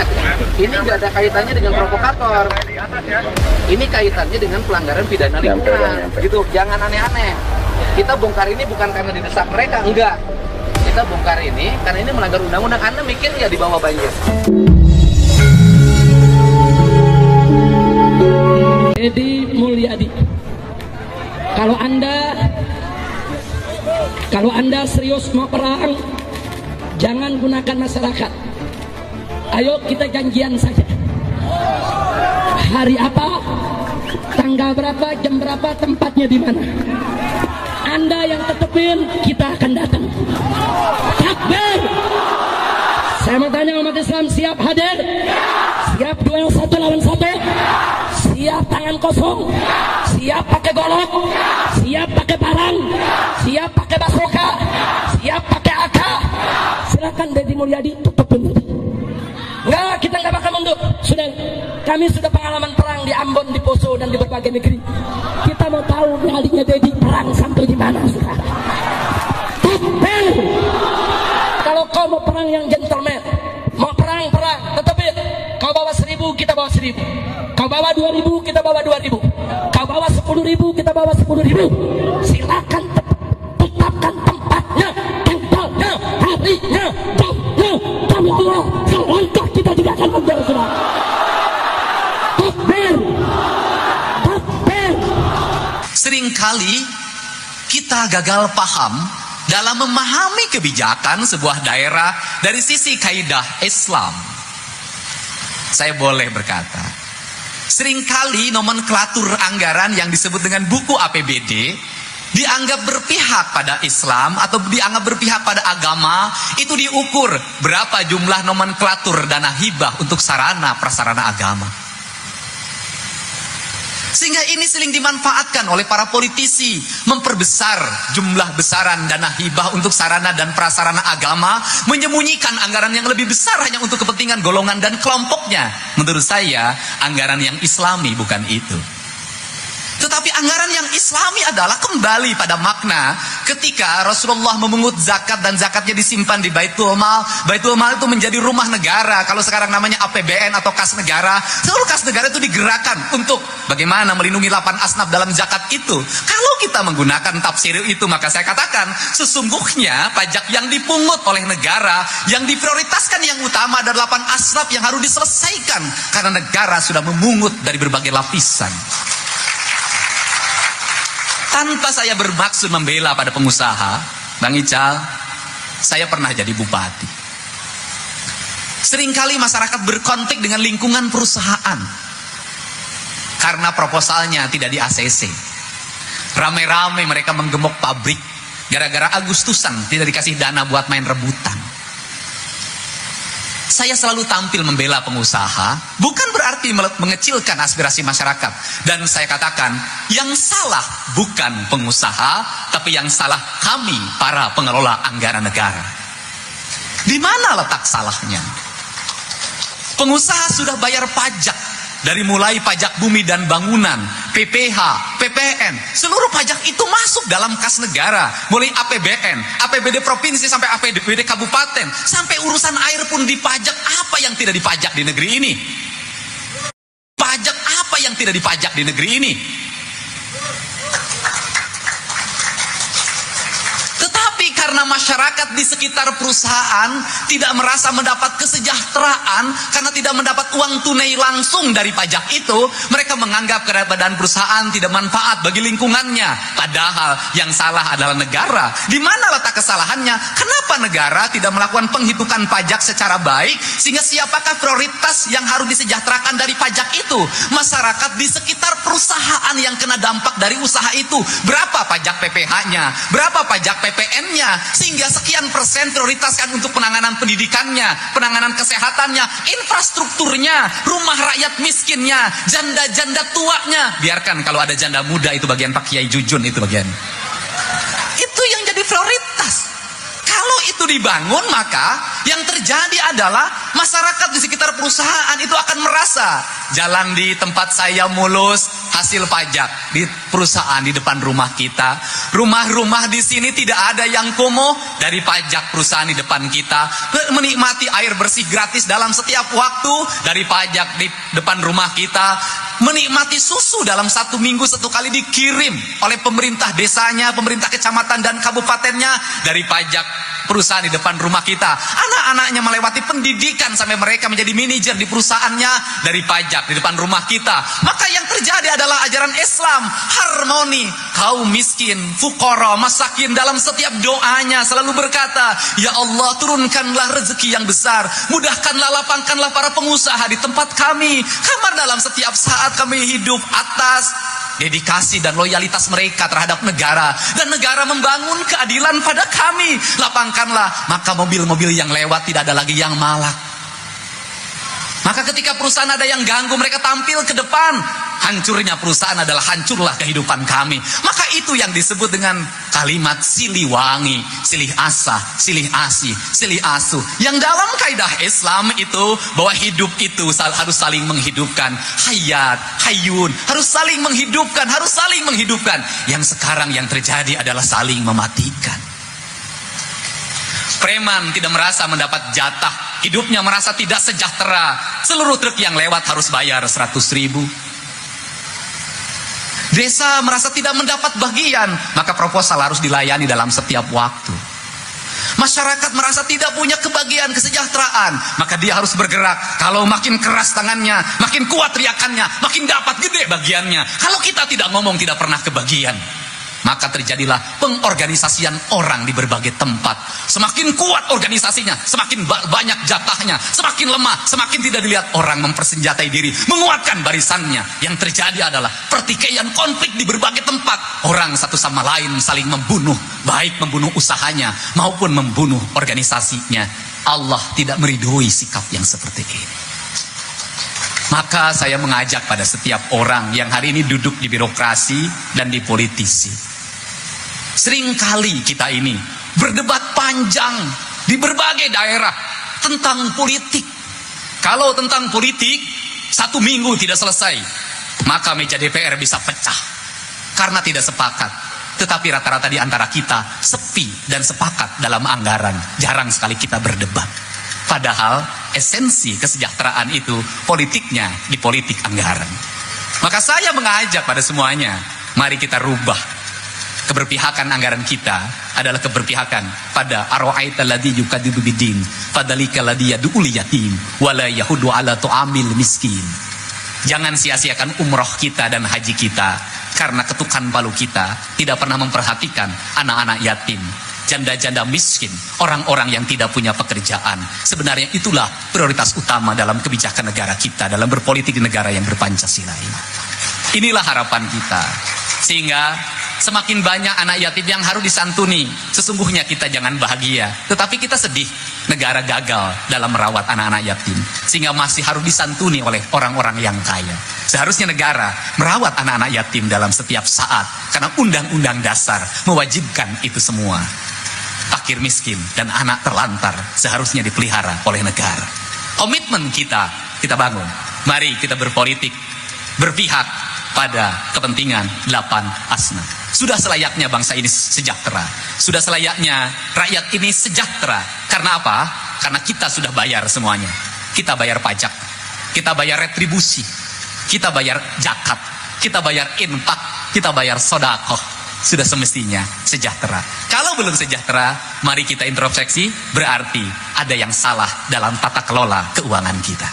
ingat, ini nggak ada kaitannya dengan provokator. Ini kaitannya dengan pelanggaran pidana lingkungan. Gitu, jangan aneh-aneh. Kita bongkar ini bukan karena didesak mereka, enggak. Kita bongkar ini karena ini melanggar undang-undang. Anda mikir nggak di bawah banjir? Deddy Mulyadi, kalau anda serius mau perang, jangan gunakan masyarakat. Ayo kita janjian saja. Hari apa, tanggal berapa, jam berapa, tempatnya di mana. Anda yang tetepin, kita akan datang. Takbir! Saya mau tanya umat Islam, siap hadir? Siap duel 1 lawan 1? Siap tangan kosong? Siap pakai golok? Siap pakai parang? Siap pakai basoka? Siap pakai AK? Silakan Deddy Mulyadi, tutupin. Enggak, kita nggak bakal mundur. Kami sudah pengalaman perang di Ambon, di Poso, dan di berbagai negeri. Kita mau tahu adiknya Deddy perang sampai di mana, saudara. Takbir! Kalau kau mau perang yang gentleman, mau perang, tetapi kau bawa 1000, kita bawa 1000. Kau bawa 2000, kita bawa 2000. Kau bawa 10.000, kita bawa 10.000. Silakan tetapkan tempatnya, tempatnya, harinya, jamnya. Kami Allah, selangkah kita tidak akan mundur, saudara. Takbir! Takbir! Seringkali kita gagal paham dalam memahami kebijakan sebuah daerah dari sisi kaidah Islam. Saya boleh berkata, seringkali nomenklatur anggaran yang disebut dengan buku APBD dianggap berpihak pada Islam atau dianggap berpihak pada agama. Itu diukur berapa jumlah nomenklatur dana hibah untuk sarana prasarana agama. Sehingga ini sering dimanfaatkan oleh para politisi, memperbesar jumlah besaran dana hibah untuk sarana dan prasarana agama, menyembunyikan anggaran yang lebih besar hanya untuk kepentingan golongan dan kelompoknya. Menurut saya, anggaran yang Islami bukan itu. Tetapi anggaran yang Islami adalah kembali pada makna ketika Rasulullah memungut zakat dan zakatnya disimpan di Baitul Mal. Baitul Mal itu menjadi rumah negara. Kalau sekarang namanya APBN atau kas negara. Seluruh kas negara itu digerakkan untuk bagaimana melindungi 8 asnaf dalam zakat itu. Kalau kita menggunakan tafsir itu, maka saya katakan sesungguhnya pajak yang dipungut oleh negara, yang diprioritaskan yang utama adalah 8 asnaf yang harus diselesaikan karena negara sudah memungut dari berbagai lapisan. Tanpa saya bermaksud membela pada pengusaha, Bang Ical, saya pernah jadi bupati. Seringkali masyarakat berkonflik dengan lingkungan perusahaan karena proposalnya tidak di ACC. Rame-rame mereka menggemuk pabrik gara-gara Agustusan tidak dikasih dana buat main rebutan. Saya selalu tampil membela pengusaha, bukan berarti mengecilkan aspirasi masyarakat. Dan saya katakan, yang salah bukan pengusaha, tapi yang salah kami, para pengelola anggaran negara. Di mana letak salahnya? Pengusaha sudah bayar pajak, dari mulai pajak bumi dan bangunan, PPH, PPN, seluruh pajak itu masuk dalam kas negara. Mulai APBN, APBD provinsi sampai APBD kabupaten, sampai urusan air pun dipajak. Apa yang tidak dipajak di negeri ini? Pajak apa yang tidak dipajak di negeri ini? Karena masyarakat di sekitar perusahaan tidak merasa mendapat kesejahteraan karena tidak mendapat uang tunai langsung dari pajak itu, mereka menganggap keberadaan perusahaan tidak manfaat bagi lingkungannya. Padahal yang salah adalah negara. Di mana letak kesalahannya? Kenapa negara tidak melakukan penghitungan pajak secara baik sehingga siapakah prioritas yang harus disejahterakan dari pajak itu? Masyarakat di sekitar perusahaan yang kena dampak dari usaha itu. Berapa pajak PPH-nya? Berapa pajak PPN-nya? Sehingga sekian persen prioritaskan untuk penanganan pendidikannya, penanganan kesehatannya, infrastrukturnya, rumah rakyat miskinnya, janda-janda tuanya. Biarkan kalau ada janda muda, itu bagian Pak Kiai Jujun, itu bagian. Itu yang jadi prioritas. Kalau itu dibangun, maka yang terjadi adalah masyarakat di sekitar perusahaan itu akan merasa jalan di tempat saya mulus, hasil pajak di perusahaan di depan rumah kita. Rumah-rumah di sini tidak ada yang kumuh dari pajak perusahaan di depan kita. Menikmati air bersih gratis dalam setiap waktu dari pajak di depan rumah kita. Menikmati susu dalam 1 minggu 1 kali dikirim oleh pemerintah desanya, pemerintah kecamatan dan kabupatennya dari pajak perusahaan di depan rumah kita. Anak-anaknya melewati pendidikan sampai mereka menjadi manajer di perusahaannya dari pajak di depan rumah kita. Maka yang terjadi adalah ajaran Islam, harmoni. Kaum miskin, fukara, masakin dalam setiap doanya selalu berkata, ya Allah, turunkanlah rezeki yang besar, mudahkanlah, lapangkanlah para pengusaha di tempat kami. Kamar dalam setiap saat kami hidup atas dedikasi dan loyalitas mereka terhadap negara, dan negara membangun keadilan pada kami. Lapangkanlah, maka mobil-mobil yang lewat tidak ada lagi yang malak. Maka ketika perusahaan ada yang ganggu, mereka tampil ke depan. Hancurnya perusahaan adalah hancurlah kehidupan kami. Maka itu yang disebut dengan kalimat silih wangi, silih asah, silih asih, silih asuh. Yang dalam kaidah Islam itu bahwa hidup itu harus saling menghidupkan. Hayat, hayyun, harus saling menghidupkan, harus saling menghidupkan. Yang sekarang yang terjadi adalah saling mematikan. Preman tidak merasa mendapat jatah, hidupnya merasa tidak sejahtera. Seluruh truk yang lewat harus bayar 100.000. Desa merasa tidak mendapat bagian, maka proposal harus dilayani dalam setiap waktu. Masyarakat merasa tidak punya kebahagiaan, kesejahteraan, maka dia harus bergerak. Kalau makin keras tangannya, makin kuat teriakannya, makin dapat gede bagiannya. Kalau kita tidak ngomong, tidak pernah kebagian. Maka terjadilah pengorganisasian orang di berbagai tempat. Semakin kuat organisasinya, semakin banyak jatahnya. Semakin lemah, semakin tidak dilihat orang mempersenjatai diri, menguatkan barisannya. Yang terjadi adalah pertikaian, konflik di berbagai tempat. Orang satu sama lain saling membunuh, baik membunuh usahanya maupun membunuh organisasinya. Allah tidak meridhoi sikap yang seperti ini. Maka saya mengajak pada setiap orang yang hari ini duduk di birokrasi dan di politisi. Seringkali kita ini berdebat panjang di berbagai daerah tentang politik. Kalau tentang politik 1 minggu tidak selesai, maka meja DPR bisa pecah karena tidak sepakat. Tetapi rata-rata di antara kita sepi dan sepakat dalam anggaran. Jarang sekali kita berdebat. Padahal esensi kesejahteraan itu politiknya di politik anggaran. Maka saya mengajak pada semuanya, mari kita rubah. Keberpihakan anggaran kita adalah keberpihakan pada ara'aital ladzi yukadzibu biddin fadzalika ladzi yad'ul yatim wala yahudu ala tu'amil miskin. Jangan sia-siakan umroh kita dan haji kita karena ketukan palu kita tidak pernah memperhatikan anak-anak yatim, janda-janda miskin, orang-orang yang tidak punya pekerjaan. Sebenarnya itulah prioritas utama dalam kebijakan negara kita, dalam berpolitik di negara yang berpancasila ini. Inilah harapan kita. Sehingga semakin banyak anak yatim yang harus disantuni. Sesungguhnya kita jangan bahagia, tetapi kita sedih. Negara gagal dalam merawat anak-anak yatim, sehingga masih harus disantuni oleh orang-orang yang kaya. Seharusnya negara merawat anak-anak yatim dalam setiap saat, karena undang-undang dasar mewajibkan itu semua. Fakir miskin dan anak terlantar seharusnya dipelihara oleh negara. Komitmen kita bangun. Mari kita berpolitik, berpihak pada kepentingan 8 asna. Sudah selayaknya bangsa ini sejahtera. Sudah selayaknya rakyat ini sejahtera. Karena apa? Karena kita sudah bayar semuanya. Kita bayar pajak, kita bayar retribusi, kita bayar zakat, kita bayar infak, kita bayar sedekah. Sudah semestinya sejahtera. Kalau belum sejahtera, mari kita introspeksi, berarti ada yang salah dalam tata kelola keuangan kita.